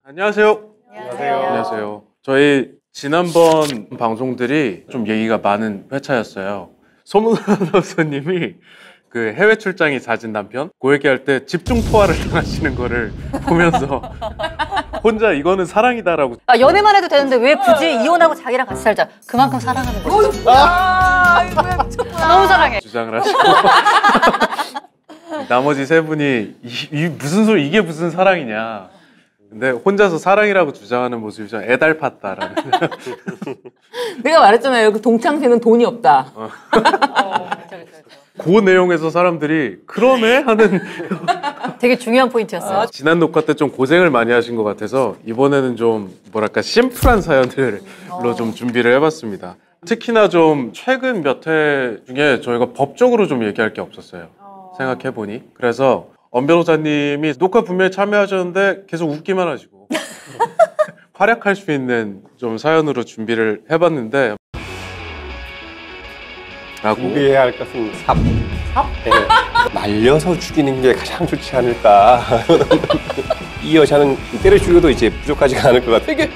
안녕하세요. 안녕하세요. 안녕하세요. 저희 지난번 방송들이 좀 얘기가 많은 회차였어요. 소문 아나운서님이 그 해외 출장이 잦은 남편 그 얘기할 때 집중 토화를 하시는 거를 보면서 혼자 이거는 사랑이다라고. 아, 연애만 해도 되는데 왜 굳이 이혼하고 자기랑 같이 살자. 그만큼 사랑하는 거지. 너무 사랑해. 주장을 하시고 나머지 세 분이 무슨 소리, 이게 무슨 사랑이냐. 근데 혼자서 사랑이라고 주장하는 모습이 좀 애달팠다라는. 내가 말했잖아요. 그 동창회는 돈이 없다. 그 내용에서 사람들이 그러네 하는. 되게 중요한 포인트였어요. 지난 녹화 때 좀 고생을 많이 하신 것 같아서 이번에는 좀 뭐랄까 심플한 사연들로 좀 준비를 해봤습니다. 특히나 좀 최근 몇 회 중에 저희가 법적으로 좀 얘기할 게 없었어요. 생각해보니. 그래서 엄 변호사님이 녹화 분명히 참여하셨는데 계속 웃기만 하시고 활약할 수 있는 좀 사연으로 준비를 해봤는데. 준비해야 할 것은 삽. 삽? 네. 말려서 죽이는 게 가장 좋지 않을까. 이 여자는 때려 죽여도 이제 부족하지가 않을 것 같아. 되게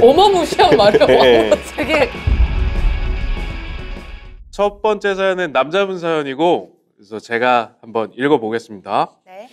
어마무시한 말이야. 네. 되게. 첫 번째 사연은 남자분 사연이고, 그래서 제가 한번 읽어보겠습니다. 네.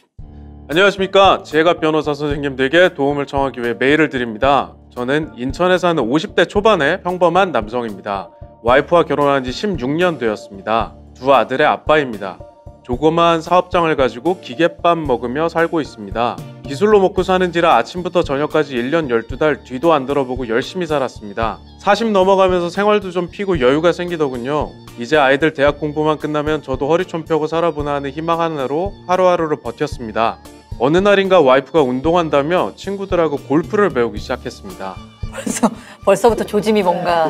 안녕하십니까. 지혜가 변호사 선생님들께 도움을 청하기 위해 메일을 드립니다. 저는 인천에 사는 50대 초반의 평범한 남성입니다. 와이프와 결혼한 지 16년 되었습니다. 두 아들의 아빠입니다. 조그마한 사업장을 가지고 기계밥 먹으며 살고 있습니다. 기술로 먹고 사는지라 아침부터 저녁까지 1년 12달 뒤도 안 들어보고 열심히 살았습니다. 40 넘어가면서 생활도 좀 피고 여유가 생기더군요. 이제 아이들 대학 공부만 끝나면 저도 허리 좀 펴고 살아보나 하는 희망 하나로 하루하루를 버텼습니다. 어느 날인가 와이프가 운동한다며 친구들하고 골프를 배우기 시작했습니다. 벌써부터 조짐이 뭔가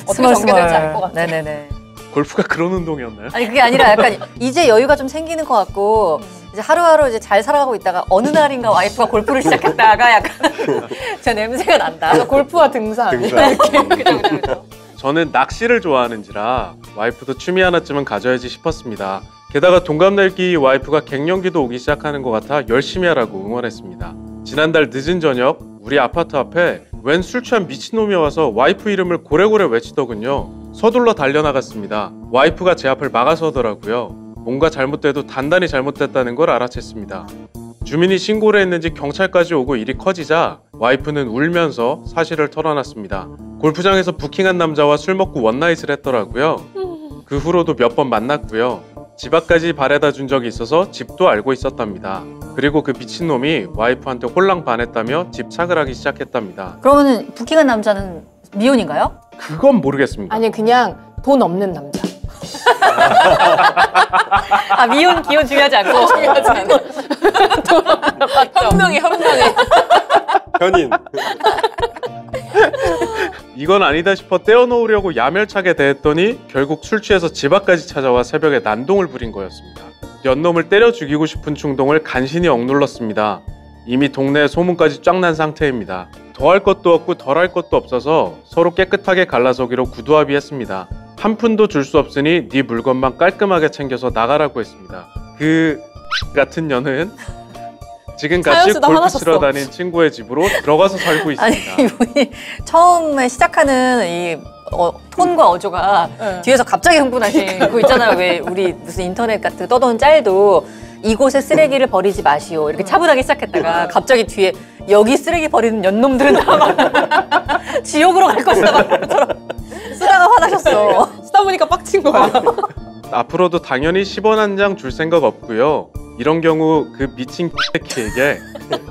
어떻게 전개될지 알 것 같아. 네네네. 골프가 그런 운동이었나요? 아니 그게 아니라 약간 이제 여유가 좀 생기는 것 같고 이제 하루하루 이제 잘 살아가고 있다가 어느 날인가 와이프가 골프를 시작했다가 약간 제 냄새가 난다. 골프와 등산. 그죠. 저는 낚시를 좋아하는지라 와이프도 취미 하나쯤은 가져야지 싶었습니다. 게다가 동갑내기 와이프가 갱년기도 오기 시작하는 것 같아 열심히 하라고 응원했습니다. 지난달 늦은 저녁 우리 아파트 앞에 웬 술 취한 미친놈이 와서 와이프 이름을 고래고래 외치더군요. 서둘러 달려나갔습니다. 와이프가 제 앞을 막아서더라고요. 뭔가 잘못돼도 단단히 잘못됐다는 걸 알아챘습니다. 주민이 신고를 했는지 경찰까지 오고 일이 커지자 와이프는 울면서 사실을 털어놨습니다. 골프장에서 부킹한 남자와 술 먹고 원나잇을 했더라고요. 그 후로도 몇 번 만났고요. 집 앞까지 바래다 준 적이 있어서 집도 알고 있었답니다. 그리고 그 미친놈이 와이프한테 홀랑 반했다며 집착을 하기 시작했답니다. 그러면은 부킹한 남자는 미혼인가요? 그건 모르겠습니다. 아니 그냥 돈 없는 남자. 아 미혼 기혼 중요하지 않고 중요하지 않아. 현명해. 현인. 이건 아니다 싶어 떼어놓으려고 야멸차게 대했더니 결국 술 취해서 집 앞까지 찾아와 새벽에 난동을 부린 거였습니다. 연놈을 때려 죽이고 싶은 충동을 간신히 억눌렀습니다. 이미 동네에 소문까지 쫙 난 상태입니다. 더할 것도 없고 덜할 것도 없어서 서로 깨끗하게 갈라서기로 구두합의했습니다. 한 푼도 줄 수 없으니 네 물건만 깔끔하게 챙겨서 나가라고 했습니다. 그 같은 년은 지금까지 사연수도 골프 화나셨어. 치러 다닌 친구의 집으로 들어가서 살고 아니 있습니다. 이분이 처음에 시작하는 이 톤과 어조가 네. 뒤에서 갑자기 흥분하시고 있잖아요. 왜 우리 무슨 인터넷 같은 떠도는 짤도 이곳에 쓰레기를 버리지 마시오 이렇게 차분하게 시작했다가 갑자기 뒤에 여기 쓰레기 버리는 연놈들은 다 지옥으로 갈 것이다 쓰다가 화나셨어. 쓰다 보니까 빡친 거야. 앞으로도 당연히 10원 한 장 줄 생각 없고요. 이런 경우 그 미친 X에게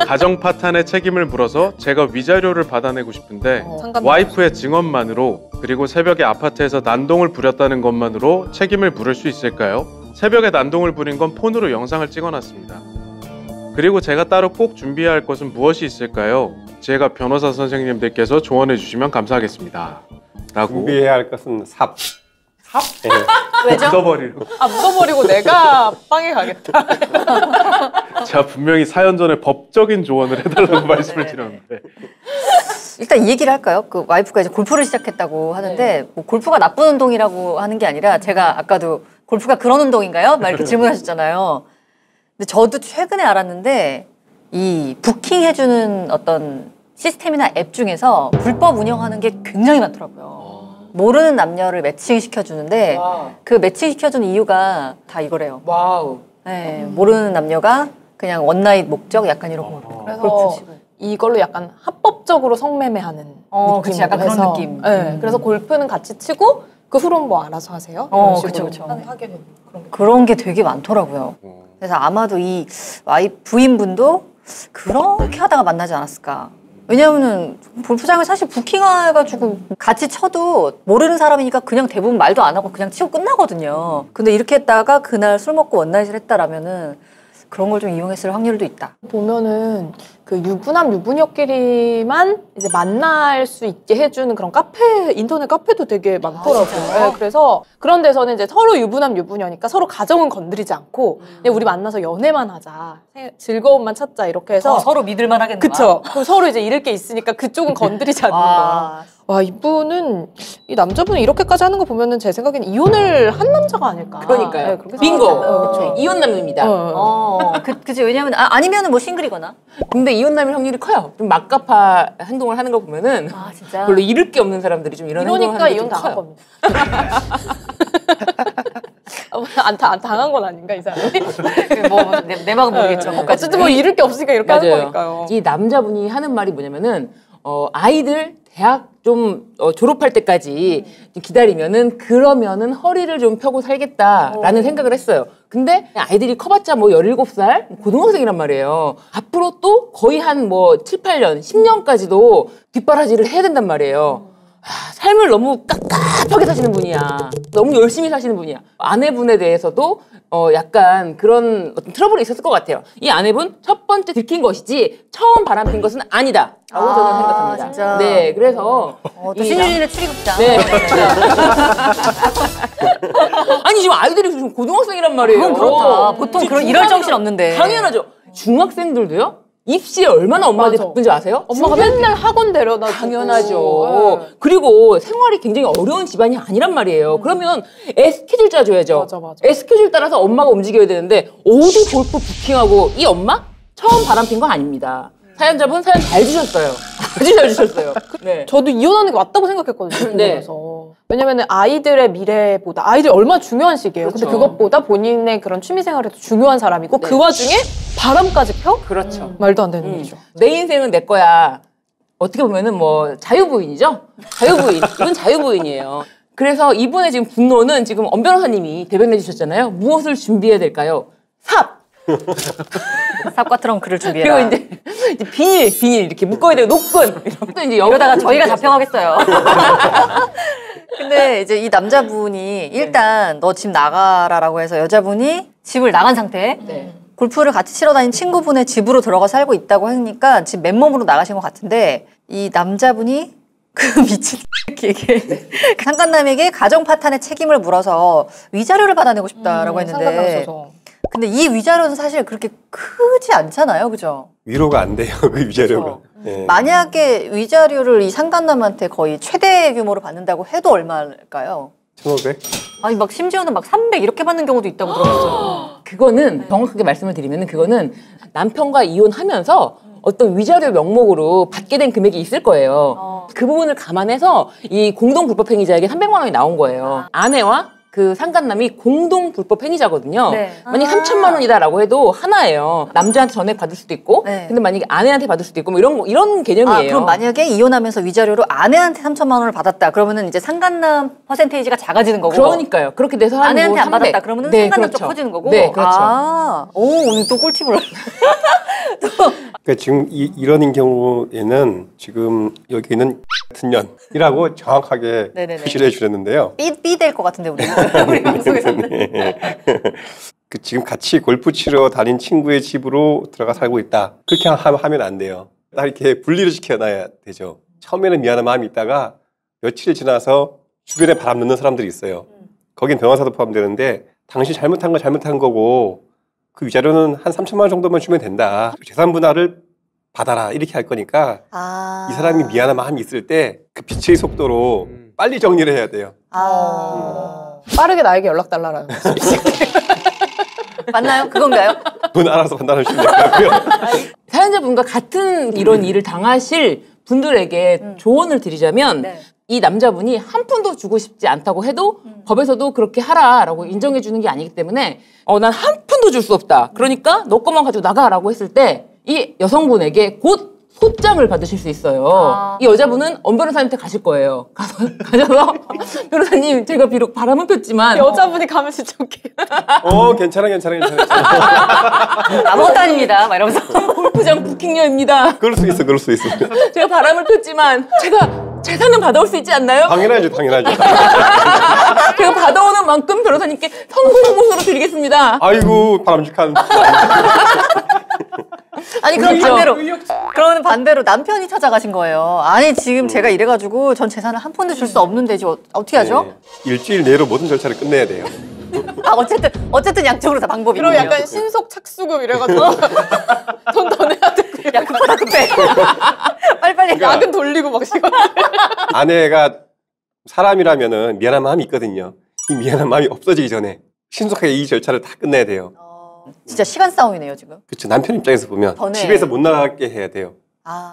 가정 파탄의 책임을 물어서 제가 위자료를 받아내고 싶은데 와이프의 증언만으로 그리고 새벽에 아파트에서 난동을 부렸다는 것만으로 책임을 물을 수 있을까요? 새벽에 난동을 부린 건 폰으로 영상을 찍어놨습니다. 그리고 제가 따로 꼭 준비해야 할 것은 무엇이 있을까요? 제가 변호사 선생님들께서 조언해 주시면 감사하겠습니다. 라고. 준비해야 할 것은 삽. 삽? 네. 왜죠? 묻어버리고. 아 묻어버리고 내가 빵에 가겠다. 제가 분명히 사연 전에 법적인 조언을 해달라고 말씀을 드렸는데. 일단 이 얘기를 할까요? 그 와이프가 이제 골프를 시작했다고 하는데 뭐 골프가 나쁜 운동이라고 하는 게 아니라 제가 아까도 골프가 그런 운동인가요? 막 이렇게 질문하셨잖아요. 근데 저도 최근에 알았는데 이 부킹해주는 어떤 시스템이나 앱 중에서 불법 운영하는 게 굉장히 많더라고요. 모르는 남녀를 매칭시켜주는데 그 매칭시켜주는 이유가 다 이거래요. 와우. 네, 모르는 남녀가 그냥 원나잇 목적 약간 이런 거. 그래서 이걸로 약간 합법적으로 성매매하는 그치, 약간 느낌으로 그런 해서. 느낌. 네, 그래서 골프는 같이 치고 그 후로는 뭐 알아서 하세요. 이런 식으로 그쵸. 하게 되는 그런 게 되게 많더라고요. 그래서 아마도 이 부인분도 그렇게 하다가 만나지 않았을까. 왜냐면은 골프장을 사실 부킹해가지고 같이 쳐도 모르는 사람이니까 그냥 대부분 말도 안 하고 그냥 치고 끝나거든요. 근데 이렇게 했다가 그날 술 먹고 원나잇을 했다라면은 그런 걸 좀 이용했을 확률도 있다. 보면은 그 유부남 유부녀끼리만 이제 만날 수 있게 해주는 그런 카페, 인터넷 카페도 되게 많더라고요. 네, 그래서 그런 데서는 이제 서로 유부남 유부녀니까 서로 가정은 건드리지 않고 그냥 우리 만나서 연애만 하자, 즐거움만 찾자 이렇게 해서 서로 믿을만 하겠네. 그쵸. 그럼 서로 이제 잃을 게 있으니까 그쪽은 건드리지 않는 거야. 와, 이분은, 이 남자분이 이렇게까지 하는 거 보면은 제 생각엔 이혼을 한 남자가 아닐까. 그러니까요. 네, 그렇게 빙고. 생각해요. 그쵸. 이혼남입니다. 그치. 왜냐면 아니면은 뭐 싱글이거나. 근데 이혼남일 확률이 커요. 좀 막가파 행동을 하는 거 보면은 진짜. 별로 잃을 게 없는 사람들이 좀 이런 행동을 이러니까 하는 게 이혼 좀 당한 커요. 겁니다. 안 당한 건 아닌가, 이 사람이? 내 마음 모르겠죠. 어쨌든 뭐 잃을 게 없으니까 이렇게 하는 맞아요. 거니까요. 이 남자분이 하는 말이 뭐냐면은 아이들 대학 좀 졸업할 때까지 좀 기다리면은 그러면은 허리를 좀 펴고 살겠다라는 생각을 했어요. 근데 아이들이 커봤자 뭐 17살 고등학생이란 말이에요. 앞으로 또 거의 한 뭐 7, 8년, 10년까지도 뒷바라지를 해야 된단 말이에요. 삶을 너무 깝깝하게 사시는 분이야. 너무 열심히 사시는 분이야. 아내분에 대해서도 약간 그런 어떤 트러블이 있었을 것 같아요. 이 아내분 첫 번째 들킨 것이지 처음 바람핀 것은 아니다. 라고 저는 생각합니다. 진짜. 네, 그래서 또 신유진의 출입극장. 네. 아니 지금 아이들이 지금 고등학생이란 말이에요. 그건 그렇다. 보통 지금 이럴 정신 없는데. 당연하죠. 중학생들도요? 입시에 얼마나 엄마들이 맞아. 바쁜지 아세요? 엄마가 맨날 학원 데려다 주고. 당연하죠. 네. 그리고 생활이 굉장히 어려운 집안이 아니란 말이에요. 그러면 애 스케줄 짜줘야죠. 맞아. 애 스케줄 따라서 엄마가 움직여야 되는데 어디 골프 부킹하고 이 엄마? 처음 바람핀 거 아닙니다. 사연자분 사연 잘 주셨어요. 아주 잘 주셨어요. 네. 저도 이혼하는 게 맞다고 생각했거든요. 네. 그래서 왜냐면은 아이들의 미래보다 아이들이 얼마나 중요한 시기예요. 그렇죠. 근데 그것보다 본인의 그런 취미 생활에도 중요한 사람이고 네. 그 와중에 바람까지 펴? 그렇죠. 말도 안 되는 일이죠. 내 인생은 내 거야. 어떻게 보면은 뭐 자유부인이죠? 자유부인. 이건 자유부인이에요. 그래서 이분의 지금 분노는 지금 엄 변호사님이 대변해 주셨잖아요. 무엇을 준비해야 될까요? 삽! 삽과 트렁크를 준비해라. 그리고 이제 비닐 이렇게 묶어야 되고 녹근 또 이제 이러다가 저희가 잡혀가겠어요. 근데 이제 이 남자분이 일단 너 집 나가라라고 해서 여자분이 집을 나간 상태. 네. 골프를 같이 치러 다닌 친구분의 집으로 들어가 살고 있다고 하니까 지금 맨몸으로 나가신 것 같은데 이 남자분이 그 미친 에게 상간남에게 가정 파탄의 책임을 물어서 위자료를 받아내고 싶다라고 했는데 상관없어서. 근데 이 위자료는 사실 그렇게 크지 않잖아요, 그죠? 위로가 안 돼요, 그 위자료가. 예. 만약에 위자료를 이 상간남한테 거의 최대 규모로 받는다고 해도 얼마일까요? 1,500? 아니 막 심지어는 막 300 이렇게 받는 경우도 있다고 들었어요. 그거는 정확하게 말씀을 드리면은 그거는 남편과 이혼하면서 어떤 위자료 명목으로 받게 된 금액이 있을 거예요. 그 부분을 감안해서 이 공동 불법 행위자에게 300만 원이 나온 거예요. 아내와 그 상간남이 공동 불법 행위자거든요. 네. 만약에 3천만 원이다라고 해도 하나예요. 남자한테 전액 받을 수도 있고, 네. 근데 만약에 아내한테 받을 수도 있고, 뭐 이런 개념이에요. 그럼 만약에 이혼하면서 위자료로 아내한테 3천만 원을 받았다. 그러면은 이제 상간남 퍼센테이지가 작아지는 거고. 그러니까요. 그렇게 돼서 한 아내한테 뭐 안 300. 받았다. 그러면은 네, 상간남 그렇죠. 쪽 커지는 거고. 네, 그렇죠. 오늘 또 꿀팁을. 그러니까 지금 이런 경우에는 지금 여기 있는 같은 년이라고 정확하게 네네네. 표시를 해주셨는데요. 삐 될 것 같은데 우리 우리 방송에서는. 그 지금 같이 골프 치러 다닌 친구의 집으로 들어가 살고 있다. 그렇게 하면 안 돼요. 다 이렇게 분리를 시켜놔야 되죠. 처음에는 미안한 마음이 있다가 며칠 지나서 주변에 바람 넣는 사람들이 있어요. 거긴 변호사도 포함되는데 당신 잘못한 건 잘못한 거고 그 위자료는 한 3천만 원 정도만 주면 된다. 재산 분할을 받아라. 이렇게 할 거니까 이 사람이 미안한 마음이 있을 때 그 빛의 속도로 빨리 정리를 해야 돼요. 빠르게 나에게 연락 달라라는 맞나요? 그건가요? 분 알아서 판단하시면 될 것 같고요. 사연자분과 같은 이런 일을 당하실 분들에게 조언을 드리자면 네. 이 남자분이 한 푼도 주고 싶지 않다고 해도 법에서도 그렇게 하라라고 인정해 주는 게 아니기 때문에 난 한 푼도 줄 수 없다. 그러니까 너 것만 가지고 나가라고 했을 때 이 여성분에게 곧 소장을 받으실 수 있어요. 이 여자분은 엄 변호사님한테 가실 거예요. 가셔서 변호사님 제가 비록 바람은 폈지만 여자분이 가면 진짜 웃겨요. 괜찮아. 아무것도 아닙니다. 막 이러면서. 골프장 부킹녀입니다. 그럴 수 있어. 제가 바람을 폈지만 제가 재산은 받아올 수 있지 않나요? 당연하죠. 제가 받아오는 만큼 변호사님께 성공보수로 드리겠습니다. 아이고, 바람직한. 아니 그럼 반대로 그러면 반대로 남편이 찾아가신 거예요. 아니 지금 제가 이래가지고 전 재산을 한 푼도 줄 수 없는데 어떻게 하죠? 네. 일주일 내로 모든 절차를 끝내야 돼요. 아 어쨌든 양쪽으로 다 방법이 그럼 있네요. 약간 신속 착수금 이래가지고 돈 더 내야 돼. 야 급하다 급해. 빨리빨리. 그러니까 야근 돌리고 막 시간. 아내가 사람이라면은 미안한 마음이 있거든요. 이 미안한 마음이 없어지기 전에 신속하게 이 절차를 다 끝내야 돼요. 진짜 시간 싸움이네요 지금. 그렇죠. 남편 입장에서 보면 전에. 집에서 못 나가게 해야 돼요.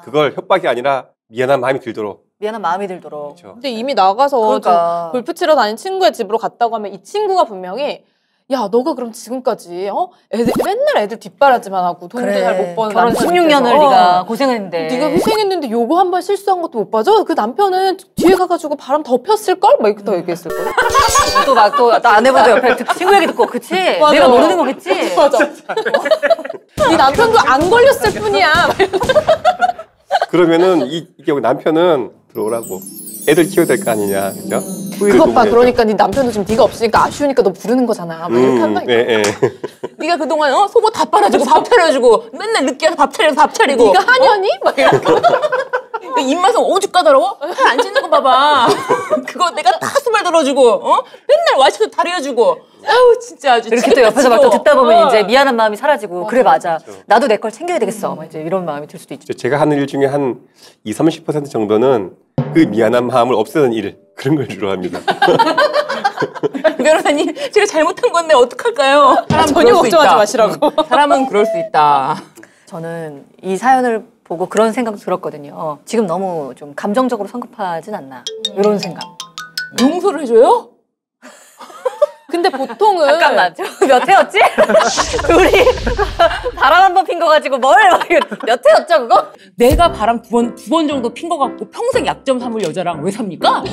그걸 협박이 아니라 미안한 마음이 들도록. 미안한 마음이 들도록. 그렇죠. 근데 이미 나가서 그러니까. 좀 골프 치러 다닌 친구의 집으로 갔다고 하면 이 친구가 분명히 야 너가 그럼 지금까지 맨날 애들 뒷바라지만 하고 돈도 잘 못 버는 결혼 남편 16년을 밑에서. 네가 고생했는데. 네가 희생했는데 요거 한 번 실수한 것도 못 봐줘? 그 남편은 뒤에 가가지고 바람 더 폈을걸? 막 이렇게 더 얘기했을걸? 또 아내분도 옆에 친구 얘기 듣고 그치? 맞아. 내가 모르는 거겠지? 맞아. 네 남편도 안 걸렸을 뿐이야. 그러면은 이 경우 남편은 들어오라고 애들 키워야 될 거 아니냐, 그죠? 그것 봐. 그러니까 네 남편도 지금 네가 없으니까 아쉬우니까 너 부르는 거잖아. 막 이렇게 한다니까. 예. 네가 그동안 속옷 다 빨아주고 밥 차려주고 맨날 늦게 와서 밥 차리고 네가 하냐니? 막 이렇게. 그 입맛은 오죽 까다로워? 살 안 찢는 거 봐봐. 그거 내가 다 수발 들어주고 맨날 와이셔츠 다려주고 아우 진짜 아주 이렇게 또 옆에서 막 또 듣다 보면 어. 이제 미안한 마음이 사라지고 그래 맞아. 나도 내 걸 챙겨야 되겠어. 막 이제 이런 마음이 들 수도 있죠. 제가 하는 일 중에 한 20-30% 정도는 그 미안한 마음을 없애는 일, 그런 걸 주로 합니다. 변호사님 제가 잘못한 건데 어떡할까요? 사람은 전혀 그럴 수 걱정하지 있다. 마시라고. 사람은 그럴 수 있다. 저는 이 사연을 보고 그런 생각도 들었거든요. 지금 너무 좀 감정적으로 성급하진 않나. 이런 생각. 용서를 해줘요? 근데 보통은 잠깐만. 몇 회였지? 우리 바람 한 번 핀 거 가지고 몇 회였죠 그거? 내가 바람 두 번 정도 핀 거 같고 평생 약점 삼을 여자랑 왜 삽니까?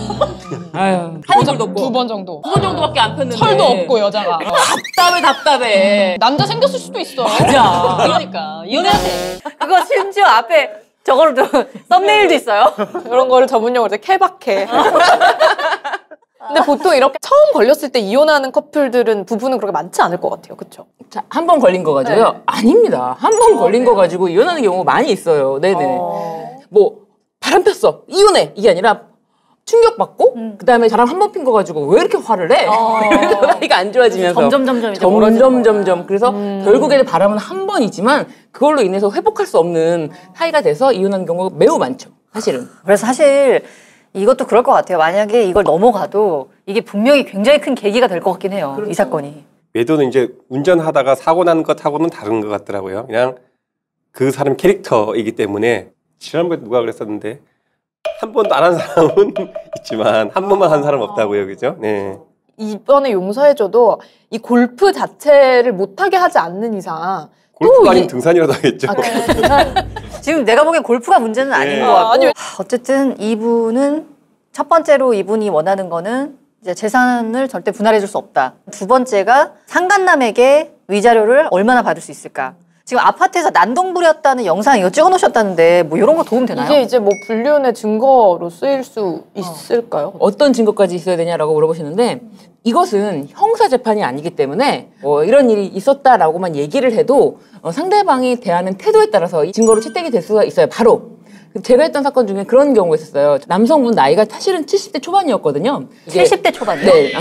아유 한 이불도 없고 두 번 정도. 두 번 정도밖에 안 폈는데 철도 없고 여자가. 답답해. 남자 생겼을 수도 있어. 맞아. 그러니까 이혼해야 돼. 그거 심지어 앞에 저거로도 썸네일도 있어요. 이런 거를 전문용어로 이제 케바케. 근데 보통 이렇게 처음 걸렸을 때 이혼하는 커플들은 부부는 그렇게 많지 않을 것 같아요. 그렇죠? 자, 한 번 걸린 거 가지고요? 네. 아닙니다. 한 번 걸린 거 가지고 이혼하는 경우가 많이 있어요. 네네. 뭐 바람 폈어. 이혼해. 이게 아니라 충격받고 그다음에 바람 한 번 핀 거 가지고 왜 이렇게 화를 해? 사이가 안 좋아지면서 점점 이제 멀어지는 점점 그래서 결국에는 바람은 한 번이지만 그걸로 인해서 회복할 수 없는 사이가 돼서 이혼하는 경우가 매우 많죠. 사실은. 그래서 사실 이것도 그럴 것 같아요. 만약에 이걸 넘어가도 이게 분명히 굉장히 큰 계기가 될 것 같긴 해요. 그렇죠. 이 사건이. 외도는 이제 운전하다가 사고 난 것하고는 다른 것 같더라고요. 그냥 그 사람 캐릭터이기 때문에 지난번에 누가 그랬었는데 한 번도 안 한 사람은 있지만 한 번만 한 사람은 없다고요. 그죠? 네. 이번에 용서해줘도 이 골프 자체를 못하게 하지 않는 이상 골프가 아니면 등산이라도 하겠죠. 지금 내가 보기엔 골프가 문제는 아닌 네. 것 같고 아니, 어쨌든 이분은 첫 번째로 이분이 원하는 거는 이제 재산을 절대 분할해 줄 수 없다. 두 번째가 상간남에게 위자료를 얼마나 받을 수 있을까. 지금 아파트에서 난동 부렸다는 영상 이거 찍어 놓으셨다는데 뭐 이런 거 도움 되나요? 이게 이제 뭐 불륜의 증거로 쓰일 수 있을까요? 어떤 증거까지 있어야 되냐라고 물어보시는데 이것은 형사 재판이 아니기 때문에 이런 일이 있었다라고만 얘기를 해도 상대방이 대하는 태도에 따라서 이 증거로 채택이 될 수가 있어요. 바로 제가 했던 사건 중에 그런 경우가 있었어요. 남성분 나이가 사실은 70대 초반이었거든요. 70대 초반이요? 네.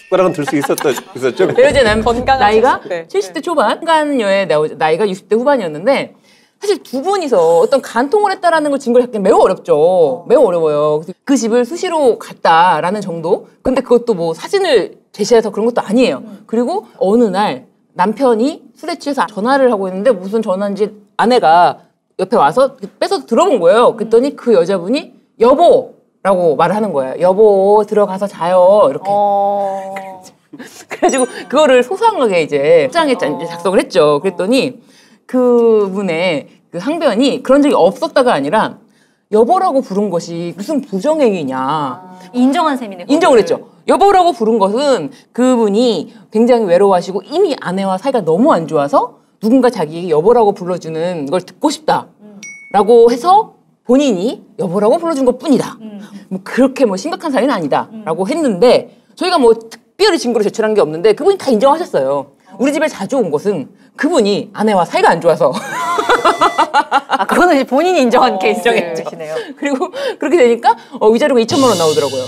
숟가락은 들 수 있었죠. 이제 건강한 나이가 70대. 70대 초반, 한간녀의 나이가 60대 후반이었는데 사실 두 분이서 어떤 간통을 했다라는 걸 증거를 찾기 매우 어렵죠. 매우 어려워요. 그 집을 수시로 갔다라는 정도? 근데 그것도 뭐 사진을 제시해서 그런 것도 아니에요. 그리고 어느 날 남편이 술에 취해서 전화를 하고 있는데 무슨 전화인지 아내가 옆에 와서 뺏어서 들어본 거예요. 그랬더니 그 여자분이 여보라고 말을 하는 거예요. 여보 들어가서 자요 이렇게. 그래가지고 그거를 소상하게 이제 입장에 작성을 했죠. 그랬더니 그분의 그 항변이 그런 적이 없었다가 아니라 여보라고 부른 것이 무슨 부정행위냐. 인정한 셈이네. 인정을 했죠. 여보라고 부른 것은 그분이 굉장히 외로워하시고 이미 아내와 사이가 너무 안 좋아서 누군가 자기에게 여보라고 불러주는 걸 듣고 싶다라고 해서 본인이 여보라고 불러준 것 뿐이다. 뭐 그렇게 뭐 심각한 사이는 아니다라고 했는데 저희가 뭐 특별히 증거를 제출한 게 없는데 그분이 다 인정하셨어요. 우리 집에 자주 온 것은 그분이 아내와 사이가 안 좋아서. 아, 그거는 이제 본인이 인정한 케이스네요. 그리고 그렇게 되니까 위자료가 2천만 원 나오더라고요.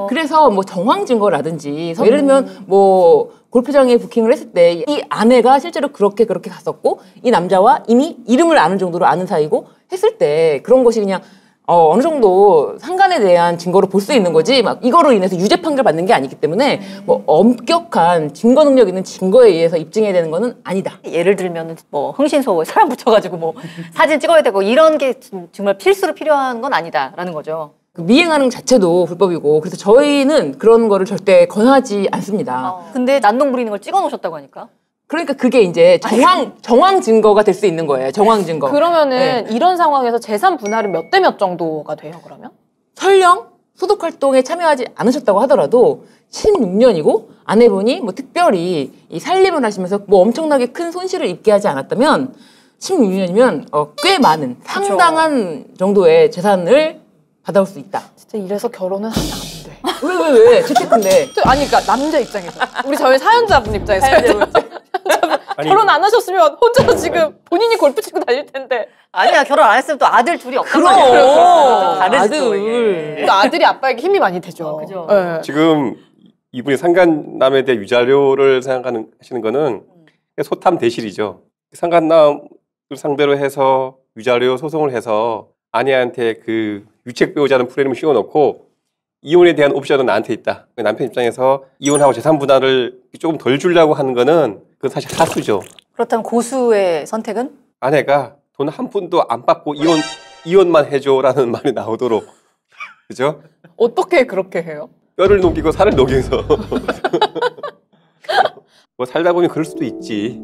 그래서 뭐 정황 증거라든지 예를 들면 뭐 골프장에 부킹을 했을 때 이 아내가 실제로 그렇게 갔었고 이 남자와 이미 이름을 아는 정도로 아는 사이고 했을 때 그런 것이 그냥 어느 정도 상관에 대한 증거로 볼 수 있는 거지 막 이거로 인해서 유죄 판결 받는 게 아니기 때문에 뭐 엄격한 증거 능력 있는 증거에 의해서 입증해야 되는 거는 아니다. 예를 들면 뭐 흥신소에 사람 붙여가지고 뭐 사진 찍어야 되고 이런 게 정말 필수로 필요한 건 아니다라는 거죠. 그 미행하는 자체도 불법이고 그래서 저희는 그런 거를 절대 권하지 않습니다. 근데 난동 부리는 걸 찍어 놓으셨다고 하니까. 그러니까 그게 이제 정황 증거가 될 수 있는 거예요. 정황 증거. 그러면은 이런 상황에서 재산 분할은 몇 대 몇 정도가 돼요, 그러면? 설령 소득 활동에 참여하지 않으셨다고 하더라도 16년이고 아내분이 뭐 특별히 이 살림을 하시면서 뭐 엄청나게 큰 손실을 입게 하지 않았다면 16년이면 꽤 많은 상당한 정도의 재산을 받아올 수 있다. 진짜 이래서 결혼은 하면 안 돼. 왜? 재테크인데. 아니, 그러니까 남자 입장에서. 우리 사연자분 입장에서. 아니, 결혼 안 하셨으면 혼자서 지금 본인이 골프 치고 다닐 텐데. 아니야, 결혼 안 했으면 또 아들 둘이 없단 그럼. 말이야. 다르지 또 아들. 이게. 또 아들이 아빠에게 힘이 많이 되죠. 그죠. 네. 지금 이분이 상간남에 대해 유자료를 하시는 거는 소탐 대실이죠. 상간남을 상대로 해서 유자료 소송을 해서 아내한테 그 유책 배우자는 프레임을 씌워놓고 이혼에 대한 옵션은 나한테 있다. 남편 입장에서 이혼하고 재산 분할을 조금 덜 주려고 하는 거는 그건 사실 하수죠. 그렇다면 고수의 선택은? 아내가 돈 한 푼도 안 받고 이혼만 해줘라는 말이 나오도록. 그죠? 어떻게 그렇게 해요? 뼈를 녹이고 살을 녹여서. 뭐 살다 보면 그럴 수도 있지.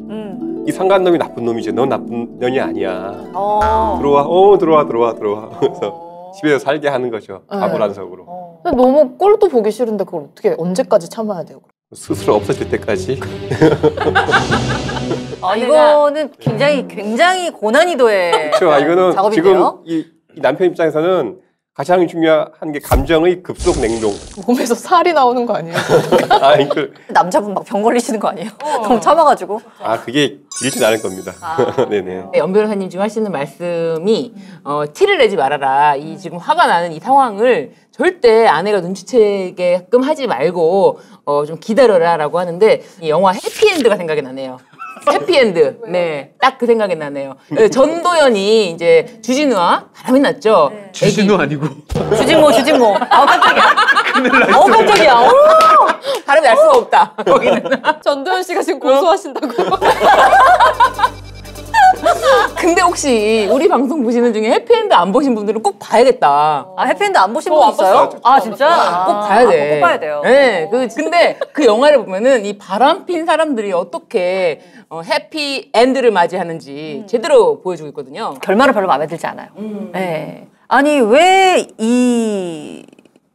이 상간놈이 나쁜 놈이지. 넌 나쁜 년이 아니야. 들어와. 그래서 집에서 살게 하는 거죠. 가불안석으로. 근데 너무 꼴도 보기 싫은데 그걸 어떻게 언제까지 참아야 돼요? 스스로 없어질 때까지. 이거는 굉장히 고난이도의 그렇죠. 이거는 작업인데요. 지금 이 남편 입장에서는 가장 중요한 게 감정의 급속 냉동. 몸에서 살이 나오는 거 아니에요? 남자분 막 병 걸리시는 거 아니에요? 너무 참아가지고. 그게 길진 않을 겁니다. 네네. 연 변호사님 지금 하시는 말씀이 티를 내지 말아라. 이 지금 화가 나는 이 상황을 절대 아내가 눈치채게끔 하지 말고 좀 기다려라라고 하는데 이 영화 해피엔드가 생각이 나네요. 해피엔드. 네. 딱 그 생각이 나네요. 전도연이 이제 주진우와 바람이 났죠. 네. 주진우 아니고. 주진모. 깜짝이야. 깜짝이야. 바람이 날 수가 없다. 거기는. 전도연 씨가 지금 고소하신다고. 근데 혹시 우리 방송 보시는 중에 해피엔드 안 보신 분들은 꼭 봐야겠다. 해피엔드 안 보신 분 있어요? 진짜? 꼭 봐야 돼. 꼭 봐야 돼요. 네. 근데 그 영화를 보면은 이 바람핀 사람들이 어떻게 해피엔드를 맞이하는지 제대로 보여주고 있거든요. 결말은 별로 마음에 들지 않아요. 네. 아니, 왜 이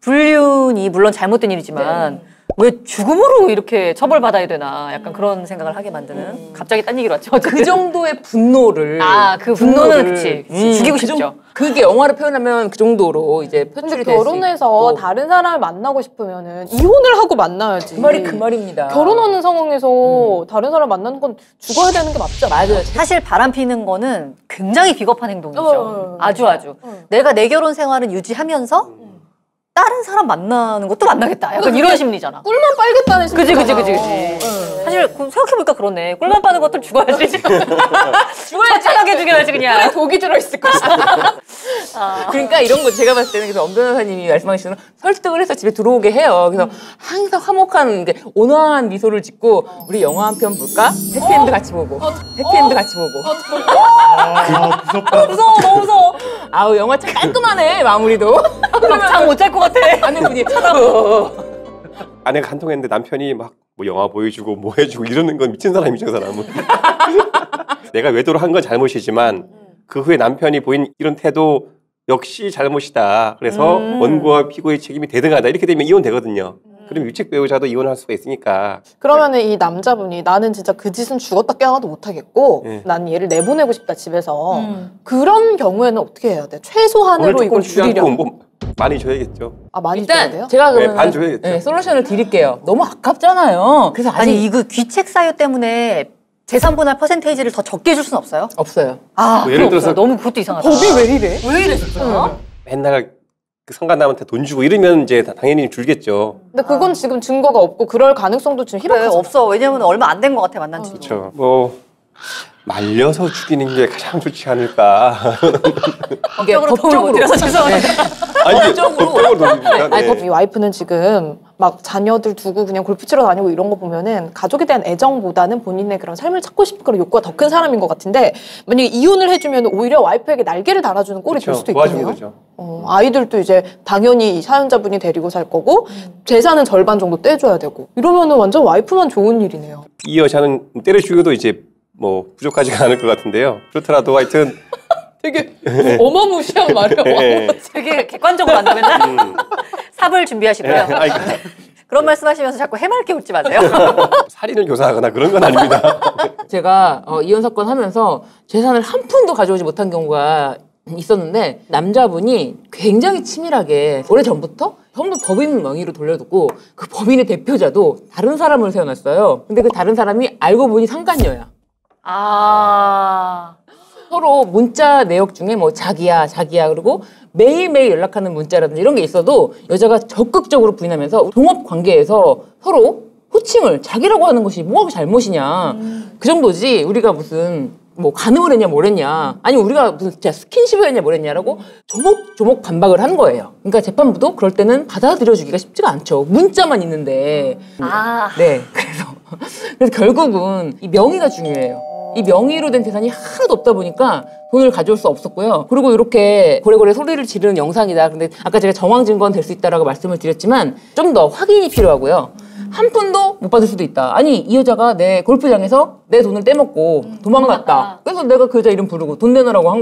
불륜이 물론 잘못된 일이지만 왜 죽음으로 이렇게 처벌받아야 되나 약간 그런 생각을 하게 만드는 갑자기 딴 얘기로 왔죠. 그 정도의 분노를 그 분노는 그치. 죽이고 싶죠. 그게 영화로 표현하면 그 정도로 이제 표출이 될 수 결혼해서 다른 사람을 만나고 싶으면은 이혼을 하고 만나야지. 그 말이 그 말입니다. 결혼하는 상황에서 다른 사람 만나는 건 죽어야 되는 게 맞죠. 맞아요. 사실 바람 피는 거는 굉장히 비겁한 행동이죠. 아주. 내가 내 결혼 생활은 유지하면서 다른 사람 만나는 것도 만나겠다. 약간 이런 심리잖아. 꿀만 빨겠다는 심리잖아. 그치. 사실 생각해보니까 그러네. 꿀만 빠는 것도 죽어야지. 죽어야지. 착하게 죽여야지 그냥. 독이 들어있을 것이다. 그러니까 이런 거 제가 봤을 때는 그래서 엄 변호사님이 말씀하시는 설득을 해서 집에 들어오게 해요. 그래서 항상 화목한 이제 온화한 미소를 짓고 우리 영화 한 편 볼까? 해피엔드 같이 보고 해피엔드 같이 보고. 무섭다. 무서워, 너무 무서워. 아우 영화 참 깔끔하네 마무리도. 잠 못 잘 것 같아. 아내분이 아내가 한통했는데 남편이 막 뭐 영화 보여주고 뭐 해주고 이러는 건 미친 사람이죠, 그 사람은. 내가 외도를 한 건 잘못이지만 그 후에 남편이 보인 이런 태도 역시 잘못이다. 그래서 원고와 피고의 책임이 대등하다. 이렇게 되면 이혼되거든요. 그럼 유책 배우자도 이혼할 수가 있으니까. 그러면은 이 남자분이 나는 진짜 그 짓은 죽었다 깨어나도 못하겠고 난 얘를 내보내고 싶다 집에서 그런 경우에는 어떻게 해야 돼? 최소한으로 이걸 줄이려면 뭐 많이 줘야겠죠. 아 많이 줘야 돼요? 일단 제가 그러면 반 줘야겠죠. 솔루션을 드릴게요. 너무 아깝잖아요. 그래서 아직 아니 이거 귀책 사유 때문에 재산 분할 퍼센테이지를 더 적게 줄 수는 없어요? 없어요. 아, 뭐 예를 그거 없어요. 들어서 너무 그것도 이상하다. 법이 왜 이래? 왜 이래 진짜? 맨날 그 성간남한테 돈 주고 이러면 이제 당연히 줄겠죠. 근데 그건 지금 증거가 없고 그럴 가능성도 지금 그래, 희박하잖아. 없어. 왜냐면 얼마 안 된 것 같아 만난 지. 그렇죠. 뭐 말려서 죽이는 게 가장 좋지 않을까. 이게 법적으로 못 드려서 죄송합니다. 아니, 법적으로. 돕니다. 아니, 네. 이 와이프는 지금 막 자녀들 두고 그냥 골프 치러 다니고 이런 거 보면은 가족에 대한 애정보다는 본인의 그런 삶을 찾고 싶은 그런 욕구가 더 큰 사람인 것 같은데 만약에 이혼을 해주면 오히려 와이프에게 날개를 달아주는 꼴이 될 그렇죠. 수도 도와주는 있겠네요. 거죠. 아이들도 이제 당연히 이 사연자분이 데리고 살 거고 재산은 절반 정도 떼줘야 되고 이러면은 완전 와이프만 좋은 일이네요. 이 여자는 때려 죽여도 이제 뭐 부족하지가 않을 것 같은데요. 그렇더라도 하여튼 되게 어마무시한 말이야. 예. 되게 객관적으로 안 되면 삽을 준비하시고요. 아니, 그런 말씀하시면서 자꾸 해맑게 웃지 마세요. 살인을 교사하거나 그런 건 아닙니다. 제가 이혼 사건 하면서 재산을 한 푼도 가져오지 못한 경우가 있었는데 남자분이 굉장히 치밀하게 오래전부터 전부 법인 명의로 돌려두고 그 법인의 대표자도 다른 사람을 세워놨어요. 근데 그 다른 사람이 알고 보니 상간녀야. 아. 서로 문자 내역 중에 뭐 자기야 그리고 매일매일 연락하는 문자라든지 이런 게 있어도 여자가 적극적으로 부인하면서 동업 관계에서 서로 호칭을 자기라고 하는 것이 뭐가 잘못이냐. 그 정도지 우리가 무슨 뭐 간음을 했냐 뭘 했냐 아니 우리가 무슨 진짜 스킨십을 했냐 뭘 했냐라고 조목조목 반박을 한 거예요. 그러니까 재판부도 그럴 때는 받아들여주기가 쉽지가 않죠. 문자만 있는데. 네. 그래서 결국은 이 명의가 중요해요. 이 명의로 된 재산이 하나도 없다 보니까 돈을 가져올 수 없었고요. 그리고 이렇게 고래고래 소리를 지르는 영상이다. 근데 아까 제가 정황 증거는 될 수 있다라고 말씀을 드렸지만 좀 더 확인이 필요하고요. 한 푼도 못 받을 수도 있다. 아니 이 여자가 내 골프장에서 내 돈을 떼먹고 도망갔다. 그래서 내가 그 여자 이름 부르고 돈 내놓으라고 한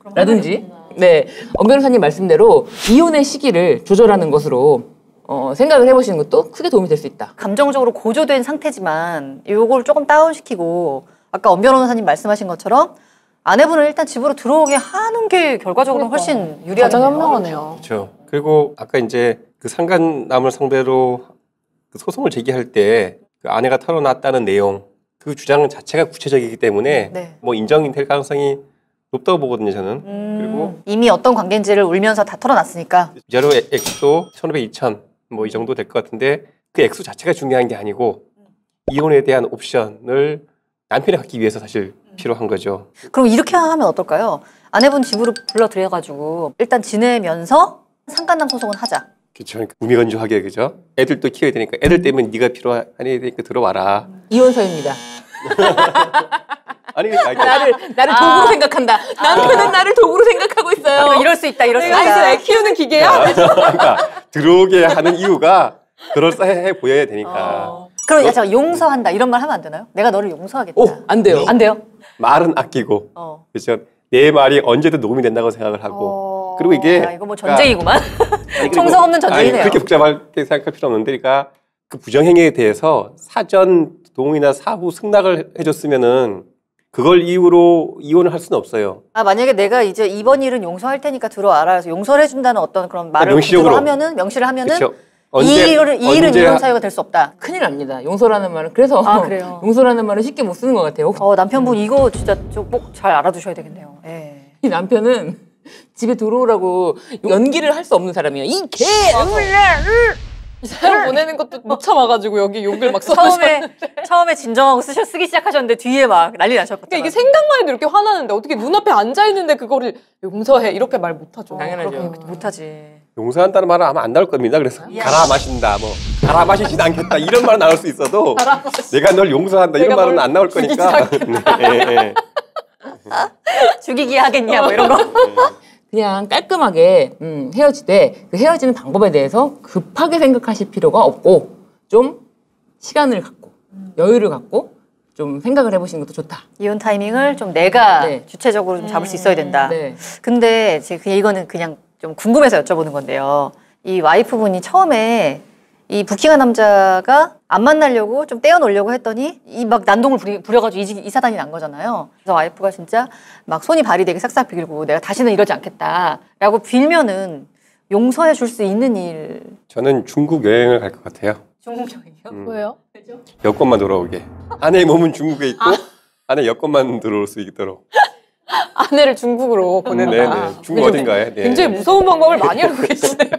거라든지. 네, 엄 변호사님 말씀대로 이혼의 시기를 조절하는 것으로 생각을 해보시는 것도 크게 도움이 될 수 있다. 감정적으로 고조된 상태지만 요걸 조금 다운시키고 아까 엄 변호사님 말씀하신 것처럼 아내분을 일단 집으로 들어오게 하는 게 결과적으로 훨씬 유리하겠네요. 가장 현명하네요. 그렇죠. 그리고 아까 이제 그 상간남을 상대로 그 소송을 제기할 때 그 아내가 털어놨다는 내용 그 주장 자체가 구체적이기 때문에 네. 뭐 인정이 될 가능성이 높다고 보거든요, 저는. 그리고 이미 어떤 관계인지를 울면서 다 털어놨으니까. 위자료 액수도 1,500, 2,000 뭐 이 정도 될 것 같은데 그 액수 자체가 중요한 게 아니고 이혼에 대한 옵션을 남편이 갖기 위해서 사실 필요한 거죠. 그럼 이렇게 하면 어떨까요? 아내분 집으로 불러들여가지고 일단 지내면서 상간남 소송은 하자. 그렇죠. 그러니까 무미건조하게 그죠. 애들도 키워야 되니까 애들 때문에 네가 필요하니까 들어와라. 이혼서입니다. 아니 그러니까 나를 도구로 생각한다. 남편은 나를 도구로 생각하고 있어요. 이럴 수 있다, 이럴 수 내가 있다. 애 키우는 기계야? 그러니까 들어오게 하는 이유가 그럴싸해 보여야 되니까. 그럼 잠깐 용서한다 이런 말 하면 안 되나요? 내가 너를 용서하겠다. 오, 안 돼요. 안 돼요? 말은 아끼고 그렇죠. 내 말이 언제든 녹음이 된다고 생각을 하고 그리고 이게 이거 뭐 전쟁이구만. 그러니까 총성 없는 전쟁이네요. 그렇게 복잡하게 생각할 필요 없는데 그러니까 그 부정행위에 대해서 사전 동의나 사후 승낙을 해줬으면은 그걸 이유로 이혼을 할 수는 없어요. 만약에 내가 이제 이번 일은 용서할 테니까 들어와라 해서 용서를 해준다는 어떤 그런 말을 명시적으로 명시를 하면은 그렇죠. 이 일은 이혼 사유가 될 수 없다. 큰일 납니다. 용서라는 말은. 그래서 그래요? 용서라는 말은 쉽게 못 쓰는 것 같아요. 남편분 이거 진짜 꼭 잘 알아두셔야 되겠네요. 예. 이 남편은 집에 들어오라고 연기를 할 수 없는 사람이에요. 이 개! 사연 보내는 것도 못 참아가지고 여기 욕을 막 써서. 처음에 진정하고 쓰기 시작하셨는데 뒤에 막 난리 나셨거든요. 그러니까 이게 생각만 해도 이렇게 화나는데 어떻게 눈앞에 앉아있는데 그거를 용서해 이렇게 말 못하죠. 당연하죠. 못하지. 용서한다는 말은 아마 안 나올 겁니다. 그래서 가라 마신다, 뭐 가라 마시진 않겠다 이런 말은 나올 수 있어도 내가 널 용서한다 이런 말은 안 나올 거니까. 네. 죽이기 하겠냐 뭐 이런 거. 그냥 깔끔하게 헤어지되 그 헤어지는 방법에 대해서 급하게 생각하실 필요가 없고 좀 시간을 갖고 여유를 갖고 좀 생각을 해보시는 것도 좋다. 이혼 타이밍을 좀 내가 네. 주체적으로 좀 잡을 수 있어야 된다. 네. 근데 지금 이거는 그냥 좀 궁금해서 여쭤보는 건데요. 이 와이프분이 처음에 이 부킹한 남자가 안 만나려고 좀 떼어놓으려고 했더니 이 막 난동을 부려가지고 이 사단이 난 거잖아요. 그래서 와이프가 진짜 막 손이 발이 되게 싹싹 빌고 내가 다시는 이러지 않겠다라고 빌면은 용서해 줄 수 있는 일. 저는 중국 여행을 갈 것 같아요. 중국 여행이요? 왜요? 여권만 돌아오게. 아내의 몸은 중국에 있고 아내 여권만 들어올 수 있도록. 아내를 중국으로 보낸다. 네네. 중국 어딘가에. 네. 굉장히 무서운 방법을 많이 알고 계시네요.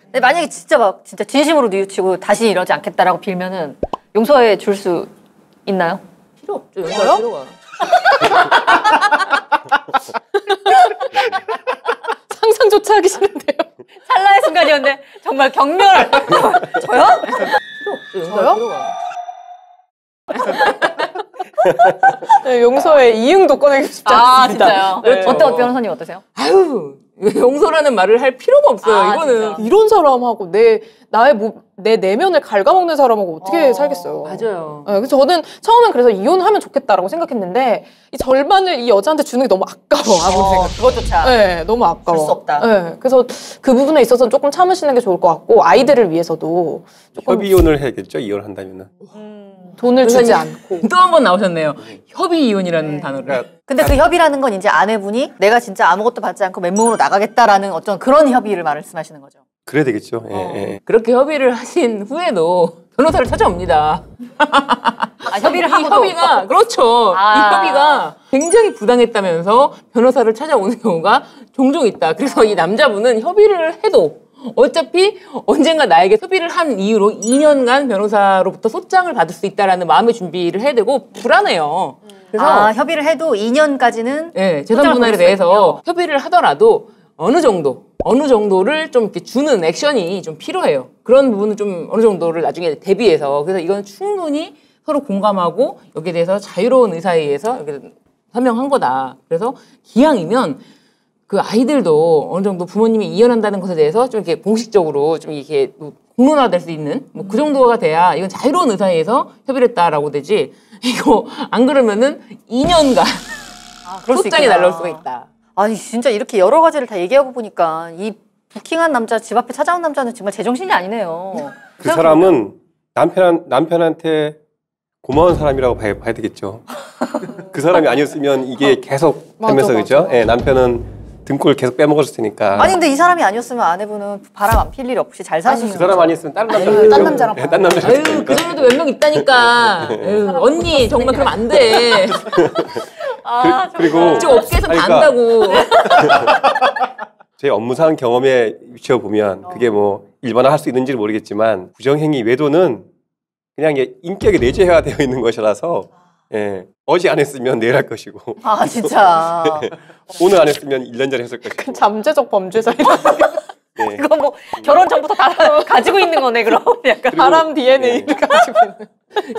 근데 만약에 진짜 진심으로 뉘우치고 다시 이러지 않겠다라고 빌면은 용서해 줄 수 있나요? 필요 없죠. 용서할 필요가. 상상조차 하기 싫은데요. 찰나의 순간이었는데 정말 경멸. 저요? 필요 없죠. 저요? 용서할 필요가. 네, 용서의 이응도 꺼내고 싶지 아 않습니다. 진짜요? 네. 어때 변호사님 어떠세요? 아유 용서라는 말을 할 필요가 없어요. 아, 이거는. 진짜. 이런 사람하고 내 내면을 갉아먹는 사람하고 어떻게 살겠어요. 맞아요. 네, 그래서 저는 처음엔 그래서 이혼하면 좋겠다라고 생각했는데 이 절반을 이 여자한테 주는 게 너무 아까워. 아무리 생각. 그것조차. 네, 너무 아까워. 줄 수 없다. 네, 그래서 그 부분에 있어서는 조금 참으시는 게 좋을 것 같고 아이들을 위해서도 조금 협의 이혼을 해야겠죠. 이혼한다면은. 돈을 주지 않고. 또 한 번 나오셨네요. 협의 이혼이라는 단어를. 근데 그 협의라는 건 이제 아내분이 내가 진짜 아무것도 받지 않고 맨몸으로 나가겠다라는 어떤 그런 협의를 말씀하시는 거죠. 그래야 되겠죠. 예, 예. 그렇게 협의를 하신 후에도 변호사를 찾아옵니다. 아, 협의를 이 하고도 협의가 그렇죠. 아. 이 협의가 굉장히 부당했다면서 변호사를 찾아오는 경우가 종종 있다. 그래서 이 남자분은 협의를 해도 어차피 언젠가 나에게 협의를 한 이유로 2년간 변호사로부터 소장을 받을 수 있다라는 마음의 준비를 해야 되고 불안해요. 그래서 협의를 해도 2년까지는 네, 재산 분할에 대해서 협의를 하더라도 어느 정도를 좀 이렇게 주는 액션이 좀 필요해요. 그런 부분은 좀 어느 정도를 나중에 대비해서. 그래서 이건 충분히 서로 공감하고 여기에 대해서 자유로운 의사에 의해서 이렇게 설명한 거다. 그래서 기왕이면 그 아이들도 어느 정도 부모님이 이혼한다는 것에 대해서 좀 이렇게 공식적으로 좀 이렇게 공론화될 수 있는 뭐 그 정도가 돼야 이건 자유로운 의사에 의해서 협의를 했다라고 되지. 이거 안 그러면은 2년간 그럴 수 소장이 있구나. 날라올 수가 있다. 아니 진짜 이렇게 여러 가지를 다 얘기하고 보니까 이 부킹한 남자 집 앞에 찾아온 남자는 정말 제정신이 아니네요. 그 사람은 남편한테 고마운 사람이라고 봐야 되겠죠. 그 사람이 아니었으면 이게 계속 하면서 그죠? 예, 남편은 등골 계속 빼먹었을 테니까. 아니 근데 이 사람이 아니었으면 아내분은 바람 안 필 일 없이 잘 사시는 그 사람 아니었으면 다른 남자. 딴 남자랑 딴 남자. 아유, 그 정도도 몇 명 있다니까. 아유, 언니, 정말 그러면 안 돼. 그리고 저 업계에서 다 그러니까 안다고. 제 업무상 경험에 비춰 보면 그게 뭐 일반화할 수 있는지는 모르겠지만 부정행위 외도는 그냥 인격에 내재해야 되어 있는 것이라서 예, 어제 안 했으면 내일 할 것이고 아 진짜. 오늘 안 했으면 1년 전에 했을 것이고. 잠재적 범죄자 네. 그거 뭐 결혼 전부터 다 가지고 있는 거네 그럼 약간. 바람 DNA를 가지고 있는.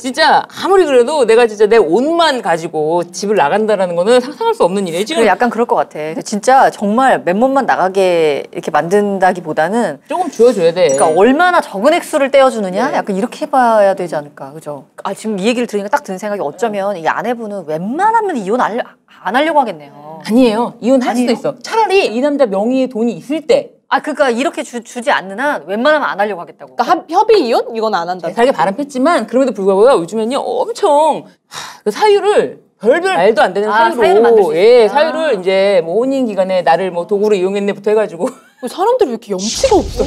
진짜 아무리 그래도 내가 진짜 내 옷만 가지고 집을 나간다라는 거는 상상할 수 없는 일이에요. 지금 그래, 약간 그럴 것 같아. 진짜 정말 맨몸만 나가게 이렇게 만든다기보다는 조금 주어줘야 돼. 그러니까 얼마나 적은 액수를 떼어주느냐? 약간 이렇게 해봐야 되지 않을까, 그죠? 아 지금 이 얘기를 들으니까 딱 드는 생각이 어쩌면 이 아내분은 웬만하면 이혼 안 하려고 하겠네요. 아니에요. 이혼할 아니에요? 수도 있어. 차라리 이 남자 명의의 돈이 있을 때 아 그러니까 이렇게 주지 않는 한 웬만하면 안 하려고 하겠다고. 그러니까 협의 이혼? 이건 안 한다. 잘게 바람폈지만 그럼에도 불구하고요. 요즘엔요 엄청 그 사유를 별별 말도 안 되는 사유를 만들 수 사유로 있구나. 사유를 이제 뭐 혼인 기간에 나를 뭐 도구로 이용했네부터 해가지고 사람들이 왜 이렇게 염치가 없어?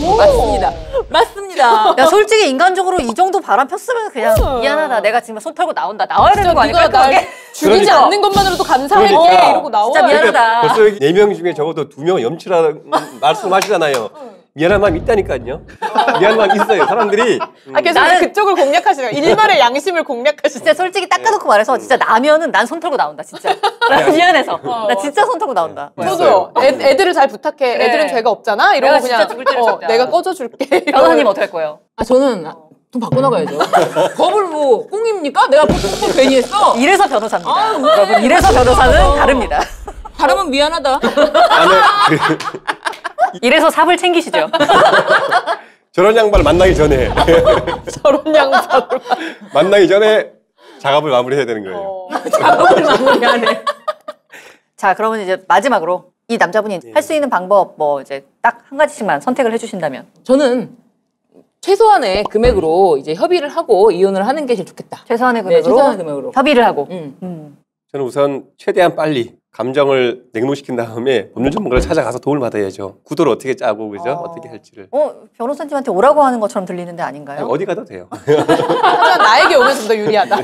맞습니다. 야 솔직히 인간적으로 이 정도 바람 폈으면 그냥 미안하다. 내가 지금 손 털고 나와야 되는 거 아닐까? 네가 날 죽이지 그러니까. 않는 것만으로도 감사할게 그러니까. 이러고 나와. 진짜 미안하다. 벌써 4명 중에 적어도 2명은 염치라 말씀하시잖아요. 미안한 마음이 있다니까요. 미안한 마음이 있어요. 사람들이. 아, 계속 그쪽을 공략하시네요. 일말의 양심을 공략하시네요. 진짜 솔직히 딱 까놓고 말해서 진짜 나면은 난 손 털고 나온다 진짜. 나 미안해서 나 진짜 손 털고 나온다. 저도요. 애들을 잘 부탁해. 애들은 죄가 없잖아. 이러고 내가 그냥 진짜 죽을 때를 죽자. 내가 꺼져줄게. 변호사님 어떻게 할 거예요? 아 저는 돈 받고 나가야죠. 겁을 뭐 꽁입니까? 내가 보통 괜히 했어. 이래서 변호사입니다. 아, 왜? 여러분 이래서 변호사는 다릅니다. 바람은 미안하다. 이래서 삽을 챙기시죠. 저런 양반을 만나기 전에 저런 양반을. 만나기 전에 작업을 마무리해야 되는 거예요. 작업을 마무리하네. 자 그러면 이제 마지막으로 이 남자분이 할 수 있는 방법 뭐 이제 딱 한 가지씩만 선택을 해주신다면 저는 최소한의 금액으로 이제 협의를 하고 이혼을 하는 게 제일 좋겠다. 최소한의 네, 금액으로 최소한의 금액으로. 협의를 하고. 저는 우선 최대한 빨리 감정을 냉동시킨 다음에 법률 전문가를 찾아가서 도움을 받아야죠. 구도를 어떻게 짜고 그죠? 어떻게 할지를. 변호사님한테 오라고 하는 것처럼 들리는데 아닌가요? 어디 가도 돼요. 하지만 나에게 오면 좀 더 유리하다.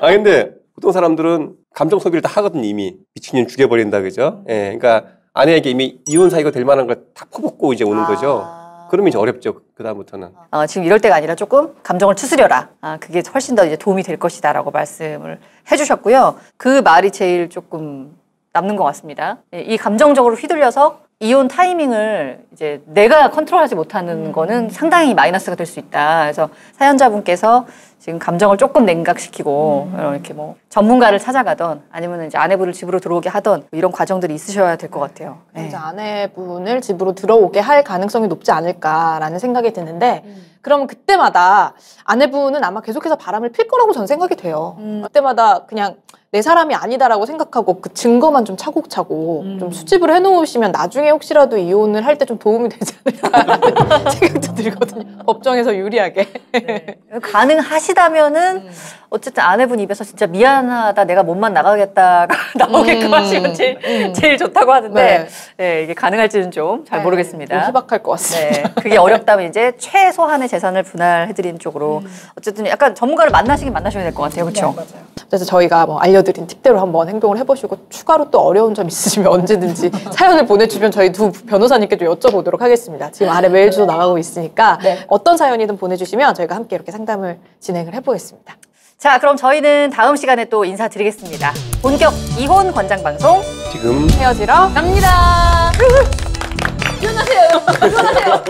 아 근데 보통 사람들은 감정 소비를 다 하거든요. 이미 미친년 죽여버린다 그죠? 예, 그러니까 아내에게 이미 이혼 사유가 될 만한 걸 다 퍼붓고 이제 오는 거죠. 그러면 이제 어렵죠. 그 다음부터는. 지금 이럴 때가 아니라 조금 감정을 추스려라. 그게 훨씬 더 이제 도움이 될 것이다라고 말씀을 해주셨고요. 그 말이 제일 조금 남는 것 같습니다. 이 감정적으로 휘둘려서 이혼 타이밍을 이제 내가 컨트롤하지 못하는 거는 상당히 마이너스가 될 수 있다. 그래서 사연자분께서 지금 감정을 조금 냉각시키고 이렇게 뭐 전문가를 찾아가던 아니면 이제 아내분을 집으로 들어오게 하던 이런 과정들이 있으셔야 될 것 같아요. 네. 이제 아내분을 집으로 들어오게 할 가능성이 높지 않을까라는 생각이 드는데 그러면 그때마다 아내분은 아마 계속해서 바람을 필 거라고 저는 생각이 돼요. 그때마다 그냥 내 사람이 아니다라고 생각하고 그 증거만 좀 차곡차곡 좀 수집을 해놓으시면 나중에 혹시라도 이혼을 할 때 좀 도움이 되지 않을까라는 생각도 들거든요. 법정에서 유리하게. 네. 가능하시다면은 어쨌든 아내분 입에서 진짜 미안하다 내가 몸만 나가겠다가 나오게끔 하시면 제일 좋다고 하는데 네, 이게 가능할지는 좀 잘 모르겠습니다. 희박할 것 같습니다. 네, 그게 어렵다면 이제 최소한의 재산을 분할해드리는 쪽으로 어쨌든 약간 전문가를 만나셔야 될 것 같아요. 그렇죠? 네, 맞아요. 그래서 저희가 뭐 알려드린 팁대로 한번 행동을 해보시고 추가로 또 어려운 점 있으시면 언제든지 사연을 보내주시면 저희 두 변호사님께 좀 여쭤보도록 하겠습니다. 지금 아래 메일 주소 나가고 있으니까 어떤 사연이든 보내주시면 저희가 함께 이렇게 상담을 진행을 해보겠습니다. 자, 그럼 저희는 다음 시간에 또 인사드리겠습니다. 본격 이혼 권장 방송 지금 헤어지러 갑니다. 이혼하세요. 이혼하세요.